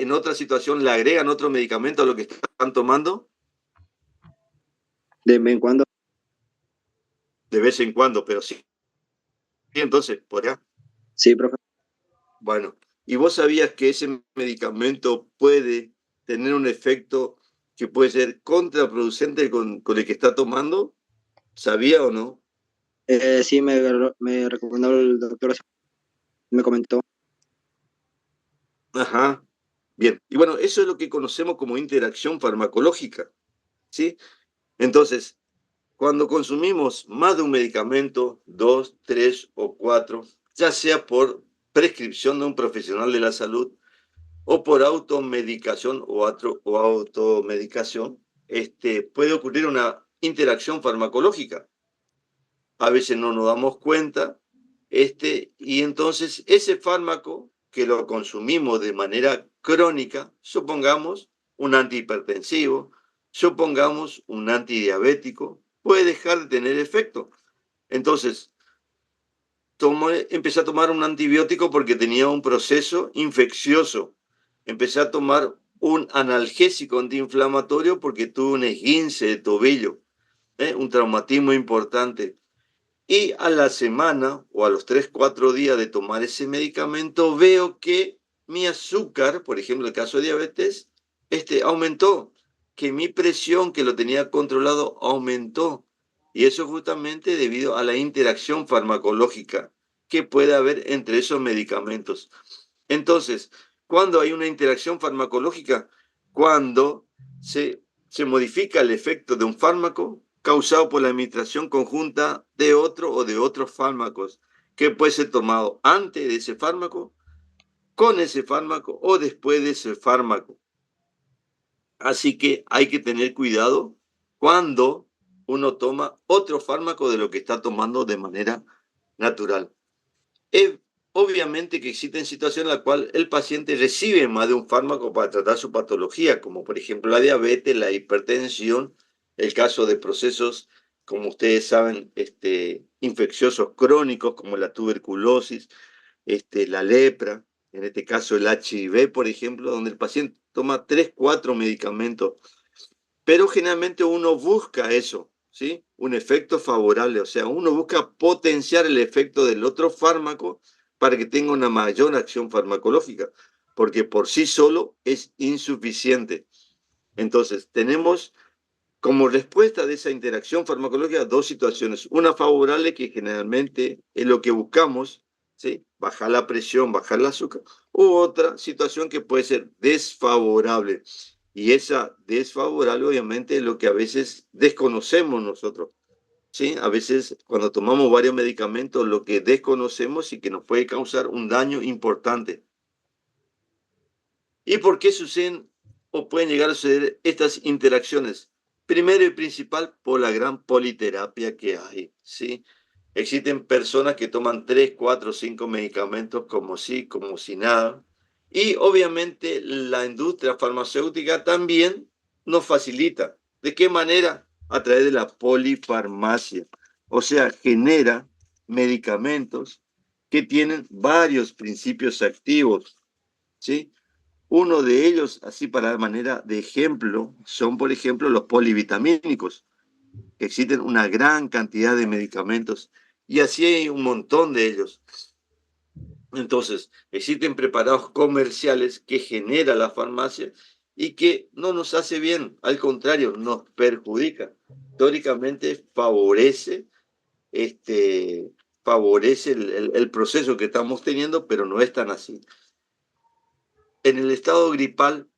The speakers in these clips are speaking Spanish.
en otra situación le agregan otro medicamento a lo que están tomando? De vez en cuando. De vez en cuando, pero sí. Sí, entonces, por allá. Sí, profe. Bueno, ¿y vos sabías que ese medicamento puede tener un efecto que puede ser contraproducente con el que está tomando? ¿Sabía o no? Sí, me recomendó el doctor, me comentó. Ajá, bien. Y bueno, eso es lo que conocemos como interacción farmacológica, ¿sí? Entonces, cuando consumimos más de un medicamento, dos, tres o cuatro, ya sea por prescripción de un profesional de la salud o por automedicación o automedicación, puede ocurrir una interacción farmacológica. A veces no nos damos cuenta, y entonces ese fármaco que lo consumimos de manera crónica, supongamos un antihipertensivo, supongamos un antidiabético, puede dejar de tener efecto. Entonces, empecé a tomar un antibiótico porque tenía un proceso infeccioso. Empecé a tomar un analgésico antiinflamatorio porque tuve un esguince de tobillo, un traumatismo importante. Y a la semana o a los 3 4 días de tomar ese medicamento, veo que mi azúcar, por ejemplo, en el caso de diabetes, aumentó, que mi presión que lo tenía controlado aumentó. Y eso justamente debido a la interacción farmacológica que puede haber entre esos medicamentos. Entonces, ¿cuándo hay una interacción farmacológica? Cuando se modifica el efecto de un fármaco causado por la administración conjunta de otro o de otros fármacos, que puede ser tomado antes de ese fármaco, con ese fármaco o después de ese fármaco. Así que hay que tener cuidado cuando uno toma otro fármaco de lo que está tomando de manera natural. Es obviamente que existen situaciones en las cuales el paciente recibe más de un fármaco para tratar su patología, como por ejemplo la diabetes, la hipertensión, el caso de procesos, como ustedes saben, infecciosos crónicos como la tuberculosis, la lepra, en este caso el HIV, por ejemplo, donde el paciente toma 3 4 medicamentos, pero generalmente uno busca eso, ¿sí? Un efecto favorable, o sea, uno busca potenciar el efecto del otro fármaco para que tenga una mayor acción farmacológica, porque por sí solo es insuficiente. Entonces, tenemos como respuesta de esa interacción farmacológica dos situaciones. Una favorable, que generalmente es lo que buscamos, ¿sí? Bajar la presión, bajar el azúcar, u otra situación que puede ser desfavorable. Y esa desfavorable, obviamente, es lo que a veces desconocemos nosotros, ¿sí? A veces, cuando tomamos varios medicamentos, lo que desconocemos y que nos puede causar un daño importante. ¿Y por qué suceden o pueden llegar a suceder estas interacciones? Primero y principal, por la gran politerapia que hay, ¿sí? Existen personas que toman 3, 4, 5 medicamentos como sí, como si nada. Y obviamente la industria farmacéutica también nos facilita. ¿De qué manera? A través de la polifarmacia. O sea, genera medicamentos que tienen varios principios activos, ¿sí? Uno de ellos, así para dar manera de ejemplo, son, por ejemplo, los polivitamínicos. Existen una gran cantidad de medicamentos y así hay un montón de ellos. Entonces, existen preparados comerciales que genera la farmacia y que no nos hace bien, al contrario, nos perjudica. Teóricamente este, favorece el proceso que estamos teniendo, pero no es tan así. En el estado gripal,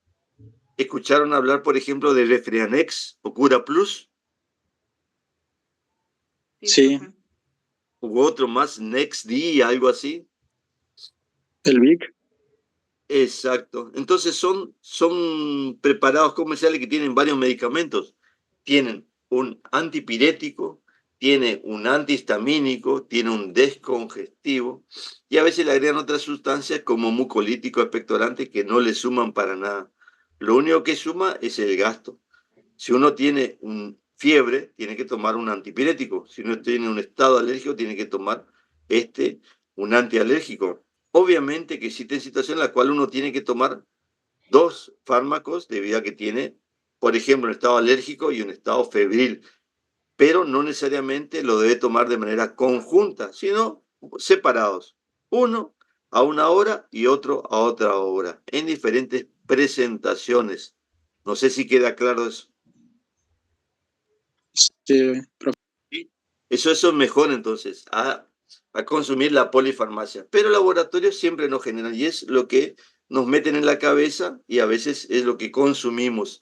¿escucharon hablar, por ejemplo, de Refrianex o Cura Plus? Sí, Sí, profe. ¿Hubo otro más, NextD, algo así? el Vic. Exacto. Entonces son preparados comerciales que tienen varios medicamentos. Tienen un antipirético, tiene un antihistamínico, tiene un descongestivo y a veces le agregan otras sustancias como mucolítico, expectorante, que no le suman para nada. Lo único que suma es el gasto. Si uno tiene fiebre, tiene que tomar un antipirético. Si uno tiene un estado alérgico, tiene que tomar un antialérgico. Obviamente que existen situaciones en las cuales uno tiene que tomar dos fármacos debido a que tiene, por ejemplo, un estado alérgico y un estado febril, pero no necesariamente lo debe tomar de manera conjunta, sino separados. Uno a una hora y otro a otra hora, en diferentes presentaciones. No sé si queda claro eso. Sí, profe. ¿Sí? Eso es mejor entonces, a consumir la polifarmacia. Pero laboratorios siempre nos generan, y es lo que nos meten en la cabeza y a veces es lo que consumimos.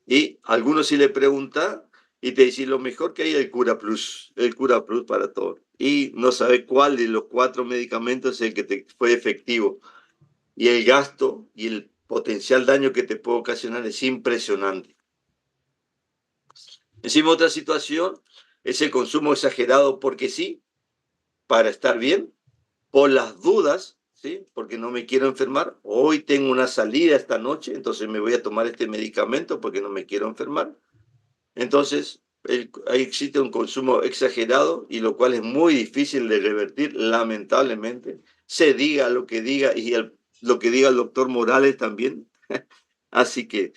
Y a algunos si le pregunta y te dice lo mejor que hay es el Cura Plus para todo. Y no sabe cuál de los 4 medicamentos es el que te fue efectivo. Y el gasto y el potencial daño que te puede ocasionar es impresionante. Encima otra situación es el consumo exagerado porque sí, para estar bien, por las dudas, ¿sí? Porque no me quiero enfermar. Hoy tengo una salida esta noche, entonces me voy a tomar este medicamento porque no me quiero enfermar. Entonces, ahí existe un consumo exagerado y lo cual es muy difícil de revertir, lamentablemente. Se diga lo que diga y lo que diga el doctor Morales también. Así que,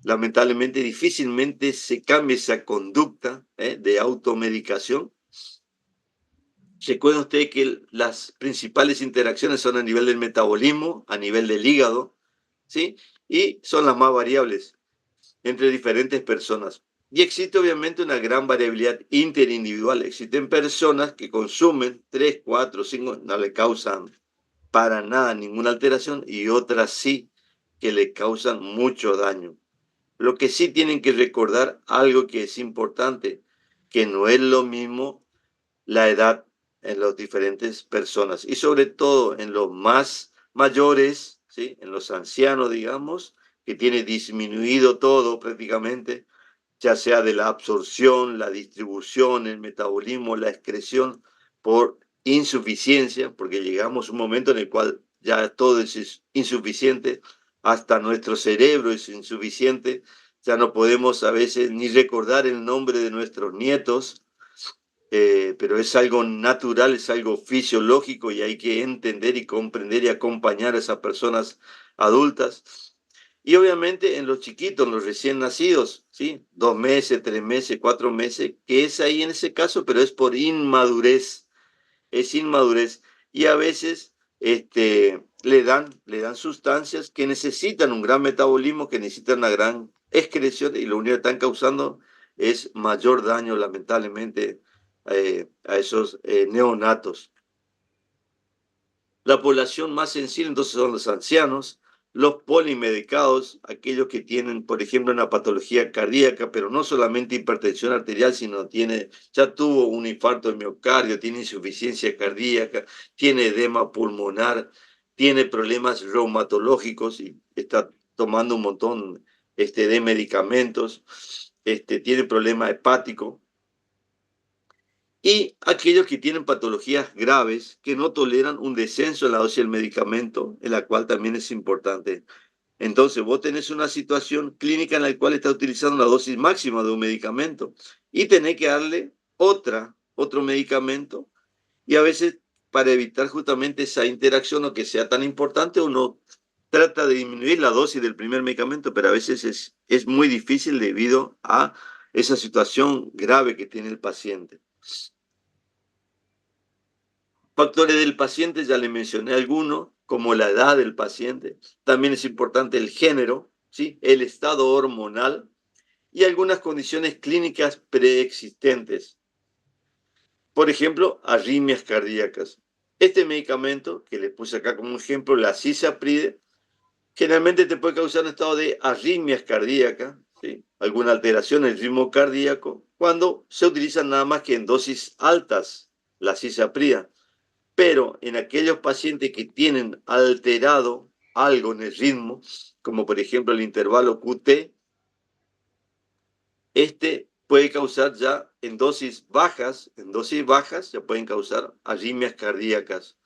lamentablemente, difícilmente se cambia esa conducta de automedicación. Recuerden ustedes que las principales interacciones son a nivel del metabolismo, a nivel del hígado, ¿sí? Y son las más variables entre diferentes personas. Y existe obviamente una gran variabilidad interindividual. Existen personas que consumen 3, 4, 5, no le causan para nada ninguna alteración y otras sí que le causan mucho daño. Lo que sí tienen que recordar algo que es importante, que no es lo mismo la edad en las diferentes personas y sobre todo en los más mayores, ¿sí? En los ancianos, digamos, que tiene disminuido todo prácticamente, ya sea de la absorción, la distribución, el metabolismo, la excreción, por insuficiencia, porque llegamos a un momento en el cual ya todo es insuficiente, hasta nuestro cerebro es insuficiente, ya no podemos a veces ni recordar el nombre de nuestros nietos, pero es algo natural, es algo fisiológico y hay que entender y comprender y acompañar a esas personas adultas. Y obviamente en los chiquitos, en los recién nacidos, ¿sí? 2 meses, 3 meses, 4 meses, que es ahí en ese caso, pero es por inmadurez, es inmadurez. Y a veces le dan sustancias que necesitan un gran metabolismo, que necesitan una gran excreción y lo único que están causando es mayor daño, lamentablemente, a esos neonatos. La población más sensible entonces son los ancianos, los polimedicados, aquellos que tienen, por ejemplo, una patología cardíaca, pero no solamente hipertensión arterial, sino ya tuvo un infarto de miocardio, tiene insuficiencia cardíaca, tiene edema pulmonar, tiene problemas reumatológicos y está tomando un montón de medicamentos, tiene problema hepático y aquellos que tienen patologías graves que no toleran un descenso en la dosis del medicamento, en la cual también es importante. Entonces, vos tenés una situación clínica en la cual estás utilizando la dosis máxima de un medicamento y tenés que darle otro medicamento y a veces para evitar justamente esa interacción o que sea tan importante, uno trata de disminuir la dosis del primer medicamento, pero a veces es muy difícil debido a esa situación grave que tiene el paciente. Factores del paciente, ya le mencioné algunos, como la edad del paciente. También es importante el género, ¿sí? El estado hormonal y algunas condiciones clínicas preexistentes. Por ejemplo, arritmias cardíacas. Este medicamento, que les puse acá como ejemplo, la cisapride, generalmente te puede causar un estado de arritmias cardíacas, ¿sí? Alguna alteración en el ritmo cardíaco, cuando se utilizan nada más que en dosis altas la cisaprida. Pero en aquellos pacientes que tienen alterado algo en el ritmo, como por ejemplo el intervalo QT, puede causar ya en dosis bajas ya pueden causar arritmias cardíacas.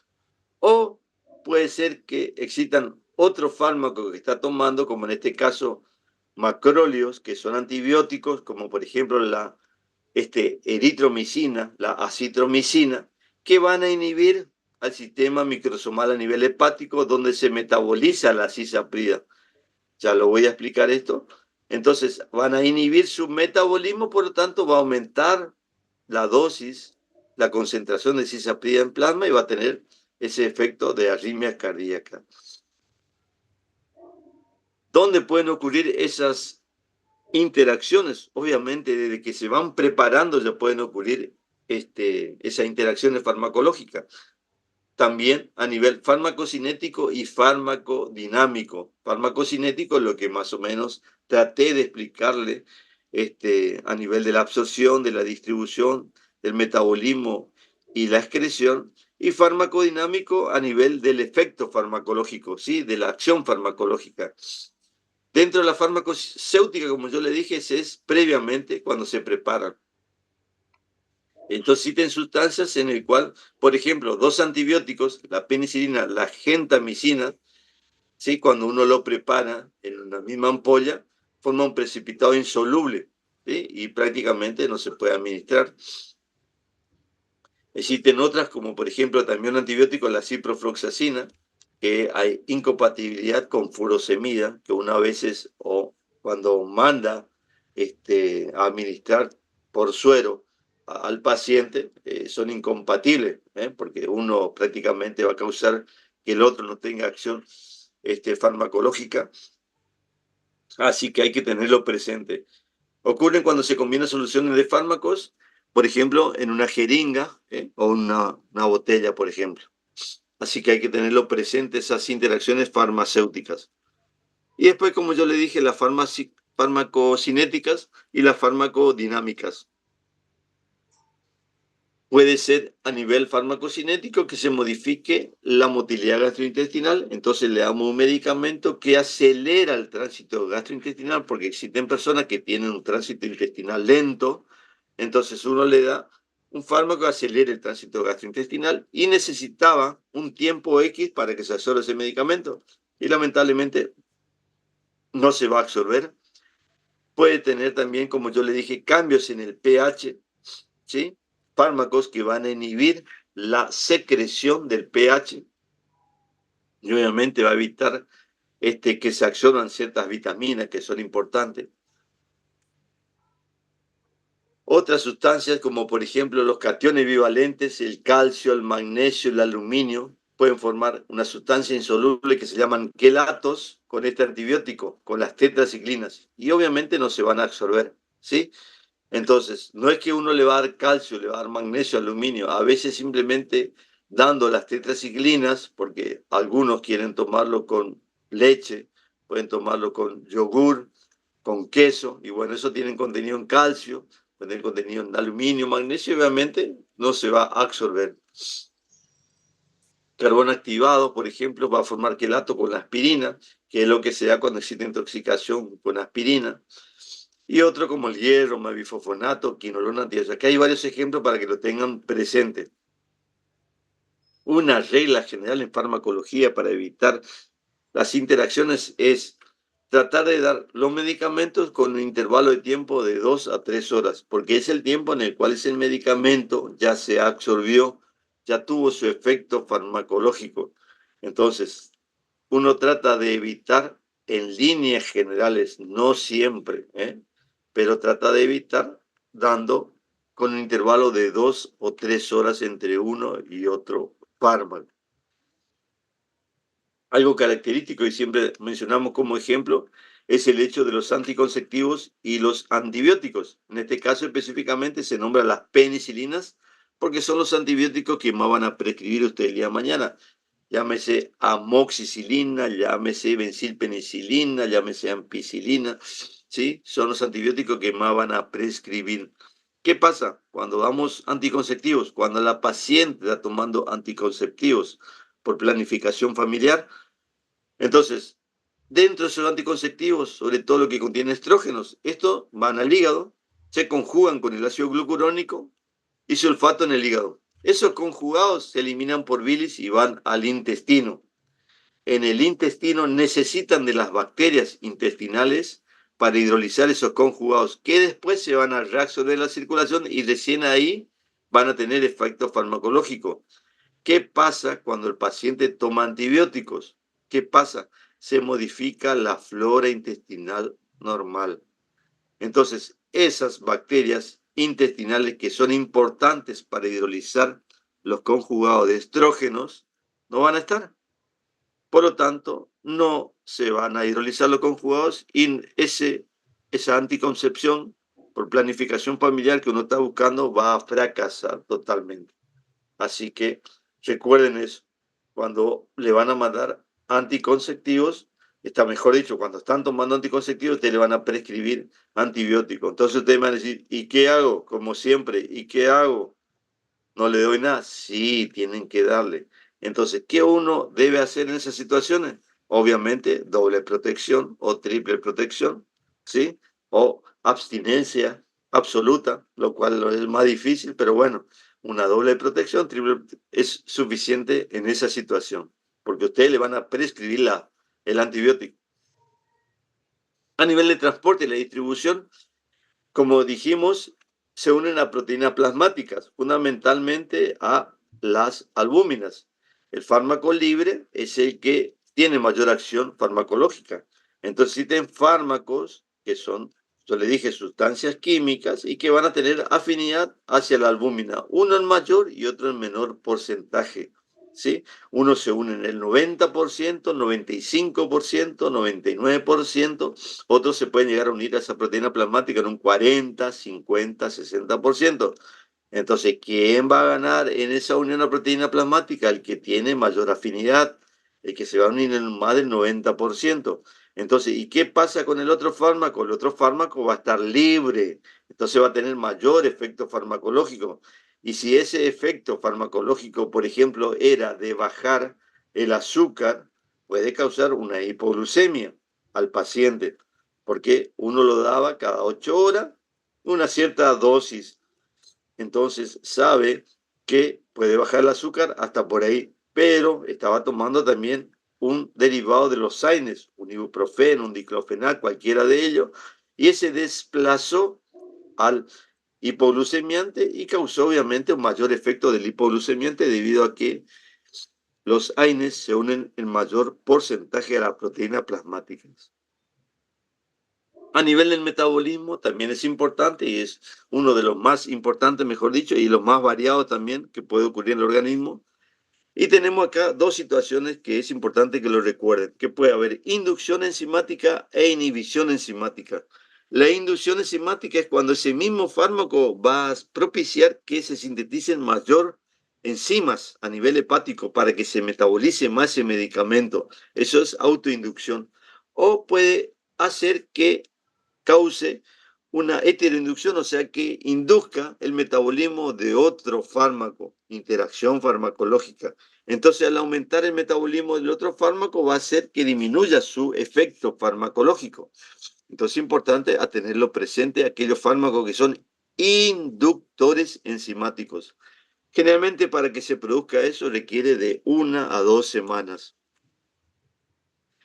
O puede ser que existan otros fármacos que está tomando, como en este caso macróleos, que son antibióticos, como por ejemplo la eritromicina, la acitromicina, que van a inhibir al sistema microsomal a nivel hepático, donde se metaboliza la cisaprida. Ya lo voy a explicar esto. Entonces, van a inhibir su metabolismo, por lo tanto, va a aumentar la dosis, la concentración de cisaprida en plasma y va a tener ese efecto de arritmia cardíaca. ¿Dónde pueden ocurrir esas interacciones? Obviamente, desde que se van preparando ya pueden ocurrir esas interacciones farmacológicas. También a nivel farmacocinético y farmacodinámico. Farmacocinético es lo que más o menos traté de explicarle a nivel de la absorción, de la distribución, del metabolismo y la excreción, y farmacodinámico a nivel del efecto farmacológico, ¿sí? De la acción farmacológica. Dentro de la farmacéutica, como yo le dije, es previamente cuando se preparan. Entonces existen sustancias en el cual, por ejemplo, dos antibióticos, la penicilina, la gentamicina, ¿sí? Cuando uno lo prepara en una misma ampolla, forma un precipitado insoluble, ¿sí? Y prácticamente no se puede administrar. Existen otras, como por ejemplo también un antibiótico, la ciprofloxacina, que hay incompatibilidad con furosemida, que una veces o cuando manda a administrar por suero al paciente, son incompatibles, porque uno prácticamente va a causar que el otro no tenga acción farmacológica, así que hay que tenerlo presente. Ocurren cuando se combinan soluciones de fármacos, por ejemplo, en una jeringa o una botella, por ejemplo. Así que hay que tenerlo presente esas interacciones farmacéuticas. Y después, como yo le dije, las farmacocinéticas y las farmacodinámicas. Puede ser a nivel farmacocinético que se modifique la motilidad gastrointestinal, entonces le damos un medicamento que acelera el tránsito gastrointestinal, porque existen personas que tienen un tránsito intestinal lento, entonces uno le da un fármaco que acelere el tránsito gastrointestinal y necesitaba un tiempo X para que se absorba ese medicamento y lamentablemente no se va a absorber. Puede tener también, como yo le dije, cambios en el pH, ¿sí? Fármacos que van a inhibir la secreción del pH y obviamente va a evitar que se absorban ciertas vitaminas que son importantes. Otras sustancias como por ejemplo los cationes bivalentes, el calcio, el magnesio, el aluminio, pueden formar una sustancia insoluble que se llaman quelatos con este antibiótico, con las tetraciclinas, y obviamente no se van a absorber, ¿sí? Entonces, no es que uno le va a dar calcio, le va a dar magnesio, aluminio, a veces simplemente dando las tetraciclinas, porque algunos quieren tomarlo con leche, pueden tomarlo con yogur, con queso, y bueno, eso tiene contenido en calcio, tiene contenido en aluminio, magnesio, obviamente no se va a absorber. Carbón activado, por ejemplo, va a formar quelato con la aspirina, que es lo que se da cuando existe intoxicación con aspirina. Y otro como el hierro, bifosfonato, quinolona antiaérea. Acá hay varios ejemplos para que lo tengan presente. Una regla general en farmacología para evitar las interacciones es tratar de dar los medicamentos con un intervalo de tiempo de 2 a 3 horas, porque es el tiempo en el cual ese medicamento ya se absorbió, ya tuvo su efecto farmacológico. Entonces, uno trata de evitar en líneas generales, no siempre, pero trata de evitar dando con un intervalo de 2 o 3 horas entre uno y otro fármaco. Algo característico y siempre mencionamos como ejemplo es el hecho de los anticonceptivos y los antibióticos. En este caso específicamente se nombran las penicilinas porque son los antibióticos que más van a prescribir usted el día de mañana. Llámese amoxicilina, llámese benzilpenicilina, llámese ampicilina, ¿sí? Son los antibióticos que más van a prescribir. ¿Qué pasa cuando damos anticonceptivos? Cuando la paciente está tomando anticonceptivos por planificación familiar, entonces, dentro de esos anticonceptivos, sobre todo lo que contiene estrógenos, estos van al hígado, se conjugan con el ácido glucurónico y sulfato en el hígado. Esos conjugados se eliminan por bilis y van al intestino. En el intestino necesitan de las bacterias intestinales para hidrolizar esos conjugados, que después se van a reabsorber la circulación y recién ahí van a tener efecto farmacológico. ¿Qué pasa cuando el paciente toma antibióticos? ¿Qué pasa? se modifica la flora intestinal normal. Entonces, esas bacterias intestinales que son importantes para hidrolizar los conjugados de estrógenos no van a estar. Por lo tanto, no se van a hidrolizar los conjugados y esa anticoncepción por planificación familiar que uno está buscando va a fracasar totalmente. Así que recuerden eso. Cuando le van a mandar anticonceptivos, está mejor dicho, cuando están tomando anticonceptivos, ustedes le van a prescribir antibióticos. Entonces ustedes me van a decir, ¿y qué hago? Como siempre, ¿y qué hago? ¿No le doy nada? Sí, tienen que darle. Entonces, ¿qué uno debe hacer en esas situaciones? Obviamente, doble protección o triple protección, ¿sí? O abstinencia absoluta, lo cual es más difícil, pero bueno, una doble protección, triple es suficiente en esa situación, porque ustedes le van a prescribir el antibiótico. A nivel de transporte y la distribución, como dijimos, se unen a proteínas plasmáticas, fundamentalmente a las albúminas. El fármaco libre es el que tiene mayor acción farmacológica. Entonces existen fármacos que son, yo le dije, sustancias químicas y que van a tener afinidad hacia la albúmina, uno en mayor y otro en menor porcentaje. ¿Sí? Uno se une en el 90%, 95%, 99%, otros se pueden llegar a unir a esa proteína plasmática en un 40, 50, 60%. Entonces, ¿quién va a ganar en esa unión a proteína plasmática? El que tiene mayor afinidad, el que se va a unir en más del 90%. Entonces, ¿y qué pasa con el otro fármaco? El otro fármaco va a estar libre, entonces va a tener mayor efecto farmacológico. Y si ese efecto farmacológico, por ejemplo, era de bajar el azúcar, puede causar una hipoglucemia al paciente, porque uno lo daba cada 8 horas, una cierta dosis. Entonces sabe que puede bajar el azúcar hasta por ahí, pero estaba tomando también un derivado de los AINES, un ibuprofeno, un diclofenac, cualquiera de ellos, y ese desplazó al hipoglucemiante y causó obviamente un mayor efecto del hipoglucemiante debido a que los AINES se unen en mayor porcentaje a las proteínas plasmáticas. A nivel del metabolismo también es importante y es uno de los más importantes, mejor dicho, y los más variados también que puede ocurrir en el organismo. Y tenemos acá dos situaciones que es importante que lo recuerden, que puede haber inducción enzimática e inhibición enzimática. La inducción enzimática es cuando ese mismo fármaco va a propiciar que se sinteticen mayor enzimas a nivel hepático para que se metabolice más ese medicamento. Eso es autoinducción. O puede hacer que cause una heteroinducción, o sea que induzca el metabolismo de otro fármaco, interacción farmacológica. Entonces, al aumentar el metabolismo del otro fármaco, va a hacer que disminuya su efecto farmacológico. Entonces, es importante a tenerlo presente aquellos fármacos que son inductores enzimáticos. Generalmente, para que se produzca eso, requiere de 1 a 2 semanas.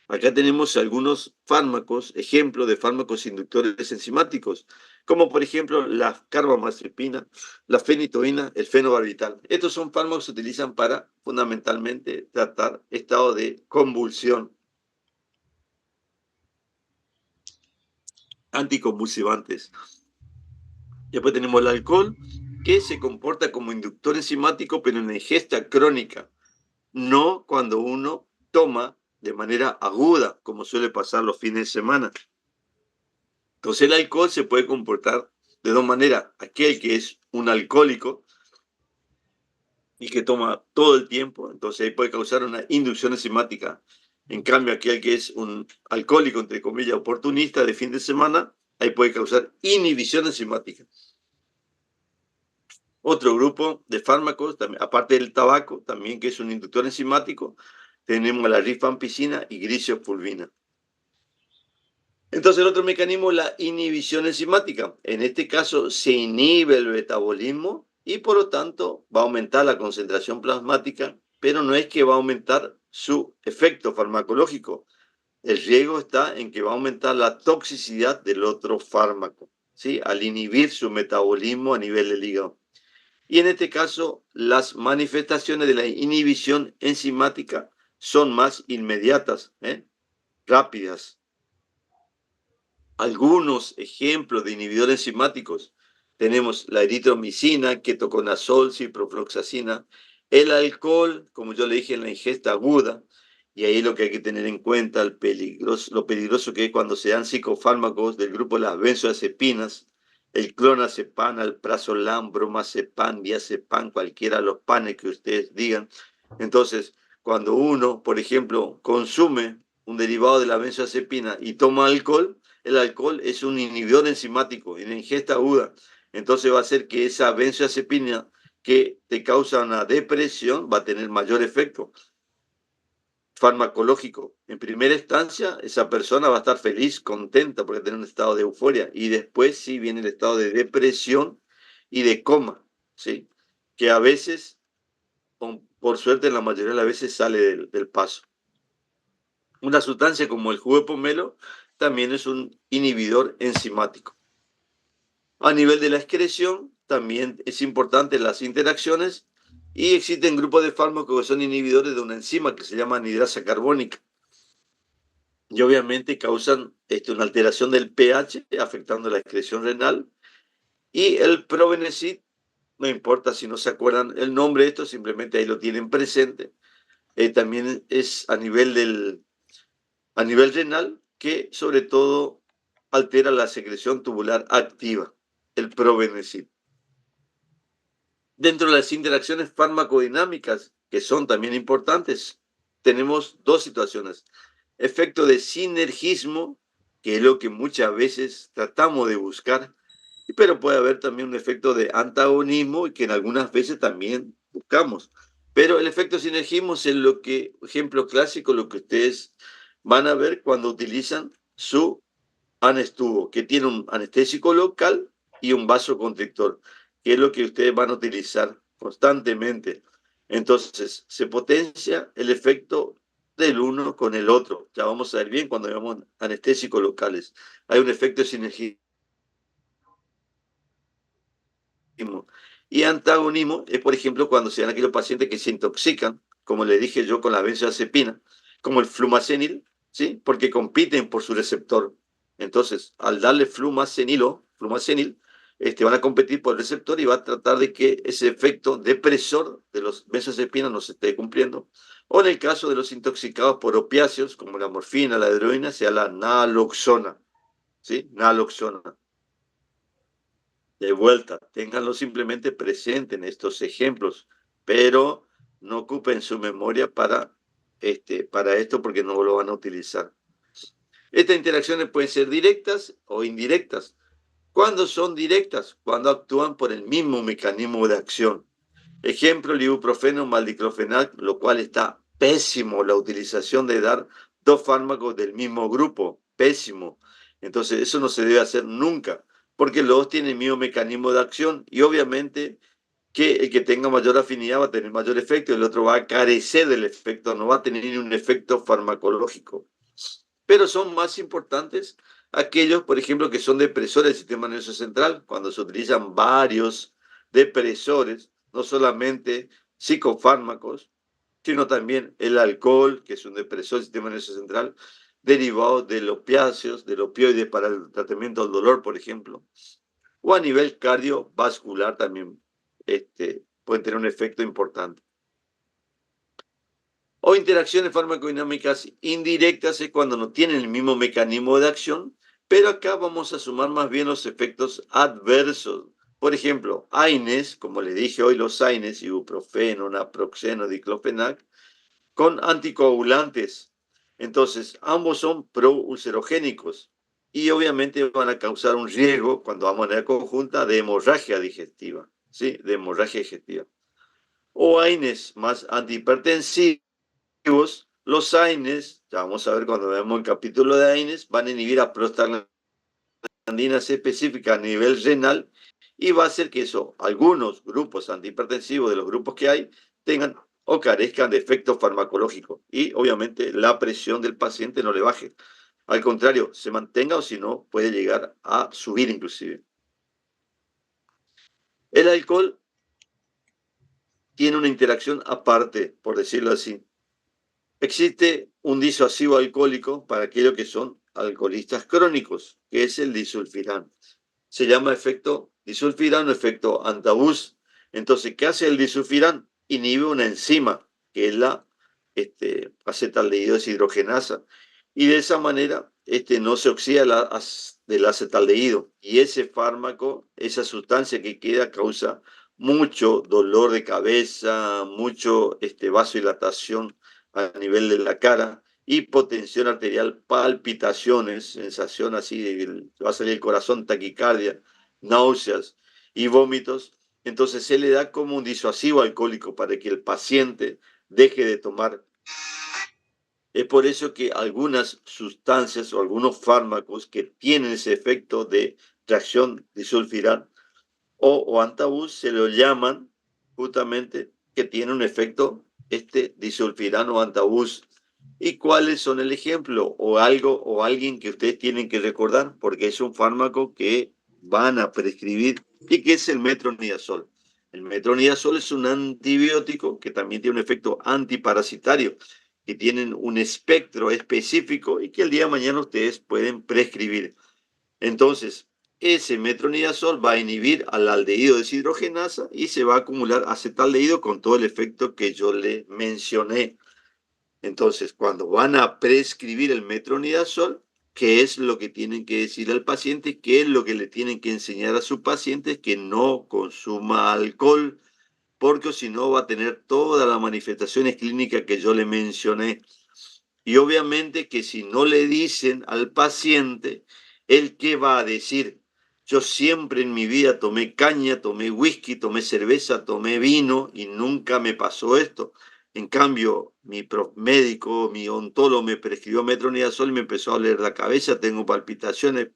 Acá tenemos algunos fármacos, ejemplos de fármacos inductores enzimáticos, como por ejemplo la carbamazepina, la fenitoína, el fenobarbital. Estos son fármacos que se utilizan para fundamentalmente tratar estado de convulsión, anticonvulsivantes. Después tenemos el alcohol, que se comporta como inductor enzimático, pero en ingesta crónica, no cuando uno toma de manera aguda, como suele pasar los fines de semana. Entonces el alcohol se puede comportar de dos maneras. Aquel que es un alcohólico y que toma todo el tiempo, entonces ahí puede causar una inducción enzimática. En cambio, aquel que es un alcohólico, entre comillas, oportunista de fin de semana, ahí puede causar inhibición enzimática. Otro grupo de fármacos, aparte del tabaco, también que es un inductor enzimático, tenemos la rifampicina y grisofulvina. Entonces el otro mecanismo es la inhibición enzimática. En este caso se inhibe el metabolismo y por lo tanto va a aumentar la concentración plasmática, pero no es que va a aumentar su efecto farmacológico. El riesgo está en que va a aumentar la toxicidad del otro fármaco, ¿sí? Al inhibir su metabolismo a nivel del hígado. Y en este caso las manifestaciones de la inhibición enzimática son más inmediatas, ¿eh? rápidas. Algunos ejemplos de inhibidores enzimáticos. Tenemos la eritromicina, ketoconazol, ciprofloxacina, el alcohol, como yo le dije, en la ingesta aguda, y ahí lo que hay que tener en cuenta, lo peligroso que es cuando se dan psicofármacos del grupo de las benzoazepinas, el clonazepam, alprazolam, bromazepam, diazepam, cualquiera de los panes que ustedes digan. Entonces, cuando uno, por ejemplo, consume un derivado de la benzoazepina y toma alcohol, el alcohol es un inhibidor enzimático en ingesta aguda. Entonces va a hacer que esa benzoazepina que te causa una depresión va a tener mayor efecto farmacológico. En primera instancia, esa persona va a estar feliz, contenta, porque tiene un estado de euforia. Y después sí viene el estado de depresión y de coma, ¿sí? Que a veces, por suerte, en la mayoría de las veces sale del paso. Una sustancia como el jugo de pomelo también es un inhibidor enzimático. A nivel de la excreción, también es importante las interacciones y existen grupos de fármacos que son inhibidores de una enzima que se llama anhidrasa carbónica y obviamente causan una alteración del pH afectando la excreción renal. Y el Probenecid, no importa si no se acuerdan el nombre de esto, simplemente ahí lo tienen presente. También es a nivel renal que sobre todo altera la secreción tubular activa, el Probenecid. Dentro de las interacciones farmacodinámicas, que son también importantes, tenemos dos situaciones. Efecto de sinergismo, que es lo que muchas veces tratamos de buscar, pero puede haber también un efecto de antagonismo y que en algunas veces también buscamos. Pero el efecto de sinergismo es lo que, ejemplo clásico, lo que ustedes van a ver cuando utilizan su anestuvo, que tiene un anestésico local y un vasoconstrictor, que es lo que ustedes van a utilizar constantemente. Entonces, se potencia el efecto del uno con el otro. Ya vamos a ver bien cuando veamos anestésicos locales. Hay un efecto de sinergismo. Y antagonismo es, por ejemplo, cuando se dan aquellos pacientes que se intoxican, como le dije yo con la benzodiazepina, como el flumacenil, ¿sí? Porque compiten por su receptor. Entonces, al darle flumacenil, van a competir por el receptor y va a tratar de que ese efecto depresor de los benzodiazepinas no se esté cumpliendo. O en el caso de los intoxicados por opiáceos, como la morfina, la heroína, sea la naloxona, ¿sí? Naloxona. De vuelta, ténganlo simplemente presente en estos ejemplos, pero no ocupen su memoria para esto porque no lo van a utilizar. Estas interacciones pueden ser directas o indirectas. ¿Cuándo son directas? Cuando actúan por el mismo mecanismo de acción. Ejemplo, el ibuprofeno, maldiclofenac, lo cual está pésimo la utilización de dar dos fármacos del mismo grupo, pésimo. Entonces, eso no se debe hacer nunca, porque los dos tienen el mismo mecanismo de acción y obviamente que el que tenga mayor afinidad va a tener mayor efecto y el otro va a carecer del efecto, no va a tener un efecto farmacológico. Pero son más importantes aquellos, por ejemplo, que son depresores del sistema nervioso central, cuando se utilizan varios depresores, no solamente psicofármacos, sino también el alcohol, que es un depresor del sistema nervioso central, derivado de los opiáceos, del opioide para el tratamiento del dolor, por ejemplo, o a nivel cardiovascular también pueden tener un efecto importante. O interacciones farmacodinámicas indirectas es cuando no tienen el mismo mecanismo de acción, pero acá vamos a sumar más bien los efectos adversos. Por ejemplo, AINES, como les dije hoy, los AINES, ibuprofeno, naproxeno, diclofenac, con anticoagulantes. Entonces, ambos son proulcerogénicos y obviamente van a causar un riesgo, cuando vamos a manera conjunta, de hemorragia digestiva, ¿sí? De hemorragia digestiva. O AINES más antihipertensivos. Los AINES, ya vamos a ver cuando veamos el capítulo de AINES, van a inhibir a prostaglandinas específicas a nivel renal y va a hacer que algunos grupos antihipertensivos de los grupos que hay tengan o carezcan de efecto farmacológico y obviamente la presión del paciente no le baje. Al contrario, se mantenga o si no puede llegar a subir inclusive. El alcohol tiene una interacción aparte, por decirlo así. Existe un disuasivo alcohólico para aquellos que son alcoholistas crónicos, que es el disulfiram. Se llama efecto disulfiram o efecto antabús. Entonces, ¿qué hace el disulfiram? Inhibe una enzima, que es la acetaldehído deshidrogenasa, y de esa manera no se oxida del acetaldehído. Y ese fármaco, esa sustancia que queda, causa mucho dolor de cabeza, mucho vasodilatación a nivel de la cara, hipotensión arterial, palpitaciones, sensación así, va a salir el corazón, taquicardia, náuseas y vómitos. Entonces se le da como un disuasivo alcohólico para que el paciente deje de tomar. Es por eso que algunas sustancias o algunos fármacos que tienen ese efecto de reacción disulfiram o antabús se lo llaman justamente que tiene un efecto disulfiram o antabús. ¿Y cuáles son el ejemplo? O algo o alguien que ustedes tienen que recordar, porque es un fármaco que van a prescribir y que es el metronidazol. El metronidazol es un antibiótico que también tiene un efecto antiparasitario, que tienen un espectro específico y que el día de mañana ustedes pueden prescribir. Entonces, ese metronidazol va a inhibir al aldehído deshidrogenasa y se va a acumular acetaldehído con todo el efecto que yo le mencioné. Entonces, cuando van a prescribir el metronidazol, ¿qué es lo que tienen que decir al paciente? ¿Qué es lo que le tienen que enseñar a su paciente? Que no consuma alcohol, porque si no va a tener todas las manifestaciones clínicas que yo le mencioné. Y obviamente que si no le dicen al paciente, ¿él qué va a decir? Yo siempre en mi vida tomé caña, tomé whisky, tomé cerveza, tomé vino y nunca me pasó esto. En cambio, mi médico, mi ontólogo me prescribió metronidazol y me empezó a doler la cabeza, tengo palpitaciones,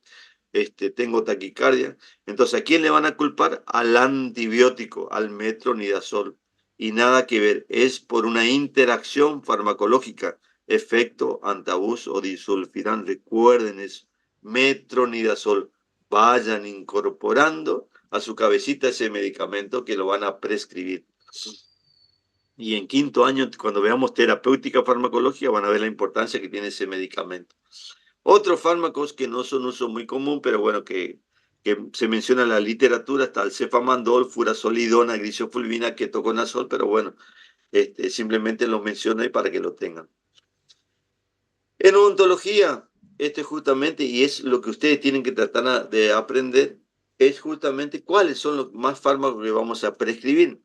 tengo taquicardia. Entonces, ¿a quién le van a culpar? Al antibiótico, al metronidazol. Y nada que ver, es por una interacción farmacológica, efecto antabús o disulfiram. Recuerden eso, metronidazol. Vayan incorporando a su cabecita ese medicamento que lo van a prescribir. Y en quinto año, cuando veamos terapéutica farmacológica, van a ver la importancia que tiene ese medicamento. Otros fármacos que no son uso muy común, pero bueno, que se menciona en la literatura, está el cefamandol, furazolidona, grisofulvina, ketoconazol, pero bueno, simplemente los menciono ahí para que lo tengan. En odontología, justamente, y es lo que ustedes tienen que tratar de aprender, es justamente cuáles son los más fármacos que vamos a prescribir.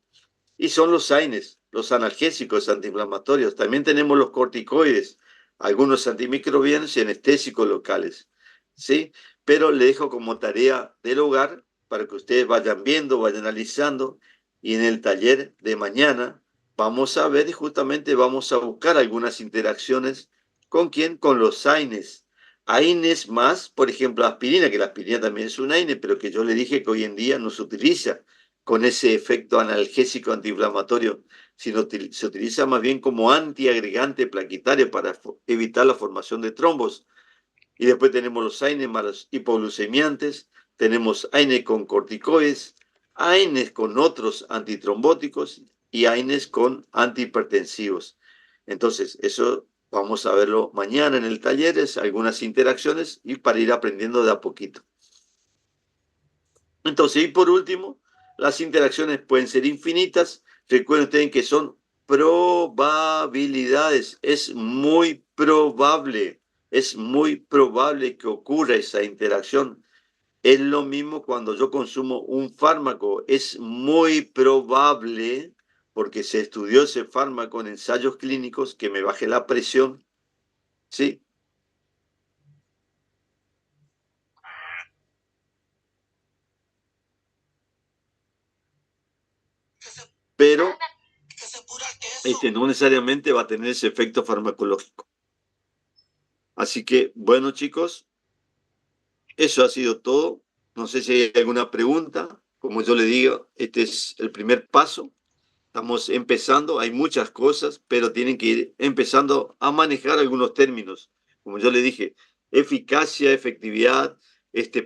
Y son los AINES, los analgésicos antiinflamatorios. También tenemos los corticoides, algunos antimicrobianos y anestésicos locales. ¿Sí? Pero le dejo como tarea del hogar para que ustedes vayan viendo, vayan analizando. Y en el taller de mañana vamos a ver y justamente vamos a buscar algunas interacciones. ¿Con quién? Con los AINES. AINES más, por ejemplo, aspirina, que la aspirina también es un AINE, pero que yo le dije que hoy en día no se utiliza con ese efecto analgésico antiinflamatorio, sino se utiliza más bien como antiagregante plaquetario para evitar la formación de trombos. Y después tenemos los AINES más los hipoglucemiantes, tenemos AINES con corticoides, AINES con otros antitrombóticos y AINES con antihipertensivos. Entonces, eso vamos a verlo mañana en el taller, es algunas interacciones y para ir aprendiendo de a poquito. Entonces, y por último, las interacciones pueden ser infinitas. Recuerden ustedes que son probabilidades. Es muy probable que ocurra esa interacción. Es lo mismo cuando yo consumo un fármaco. Es muy probable, porque se estudió ese fármaco en ensayos clínicos, que me baje la presión, ¿sí? Pero no necesariamente va a tener ese efecto farmacológico. Así que, bueno, chicos, eso ha sido todo. No sé si hay alguna pregunta. Como yo le digo, este es el primer paso. Estamos empezando, hay muchas cosas, pero tienen que ir empezando a manejar algunos términos. Como yo le dije, eficacia, efectividad,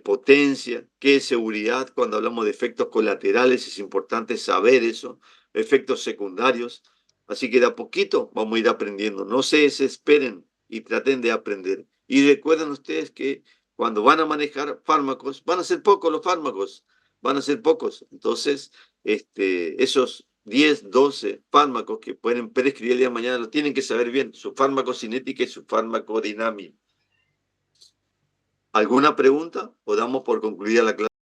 potencia, qué es seguridad. Cuando hablamos de efectos colaterales es importante saber eso. Efectos secundarios. Así que de a poquito vamos a ir aprendiendo. No se desesperen y traten de aprender. Y recuerden ustedes que cuando van a manejar fármacos, van a ser pocos los fármacos, van a ser pocos. Entonces, esos 10, 12 fármacos que pueden prescribir el día de mañana, lo tienen que saber bien, su farmacocinética y su farmacodinámica. ¿Alguna pregunta? ¿O damos por concluida la clase?